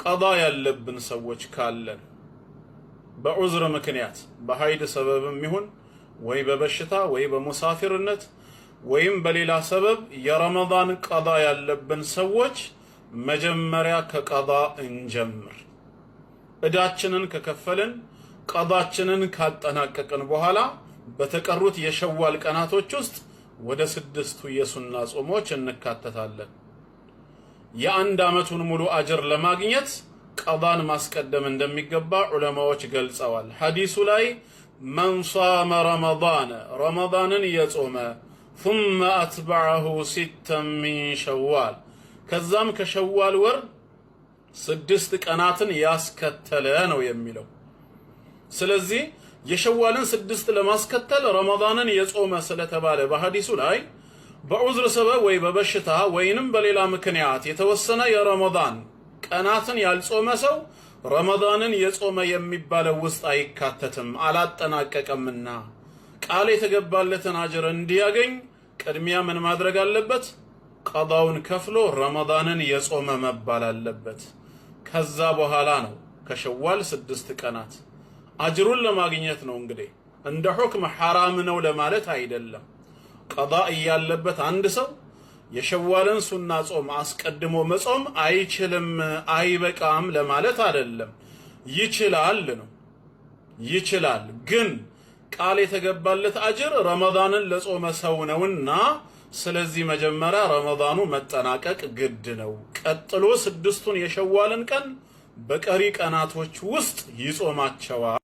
ቀዳ ያለብን ሰዎች ካለን በዑዝር ምክንያት በሀይድ ሰበብም ይሁን ወይ በበሽታ ወይ በሙሳፊርነት ወይም በሌላ ሰበብ የረመዳን ቀዳ ያለብን ሰዎች መጀመሪያ ከቀዳ እንጀምር። እዳችንን ከከፈልን ቀዳችንን ካጠናቀቅን በኋላ በተቀሩት የሸዋል ቀናቶች ውስጥ ወደ 6ቱ የሱና ጾሞች እንካተታለን። የአንድ ዓመቱን ሙሉ አጅር ለማግኘት ቀዳን ማስቀደም እንደሚገባ ዑለማዎች ገልጸዋል። ሐዲሱ ላይ መን ሷመ ረመዳንን የጾመ ثم أتبعه 6 من شوال ከዛም ከሸዋል ወር 6 ቀናትን ያስከተለ ነው የሚለው። ስለዚህ የሸዋልን 6 ለማስከተል ረመዳንን የጾመ ስለተባለ በሐዲሱ ላይ በዑዝር ሰበብ ወይ በበሽታ ወይንም በሌላ ምክንያት የተወሰነ የረመዳን ቀናትን ያልጾመ ሰው ረመዳንን የጾመ የሚባለው ውስጥ አይካተትም፣ አላጠናቀቀምና። ቃል የተገባለትን አጅር እንዲያገኝ ቅድሚያ ምን ማድረግ አለበት? ቀዳውን ከፍሎ ረመዳንን የጾመ መባል አለበት። ከዛ በኋላ ነው ከሸዋል 6 ቀናት አጅሩን ለማግኘት ነው። እንግዲህ እንደ ሁክም ሐራም ነው ለማለት አይደለም። ቀዳ ያለበት አንድ ሰው የሸዋልን ሱና ጾም አስቀድሞ መጾም አይችልም አይበቃም ለማለት አይደለም። ይችላል ነው። ይችላል ግን ቃል የተገባለት አጅር ረመዳንን ለጾመ ሰው ነውና ስለዚህ መጀመሪያ ረመዳኑ መጠናቀቅ ግድ ነው። ቀጥሎ 6ቱን የሸዋልን ቀን በቀሪ ቀናቶች ውስጥ ይጾማቸዋል።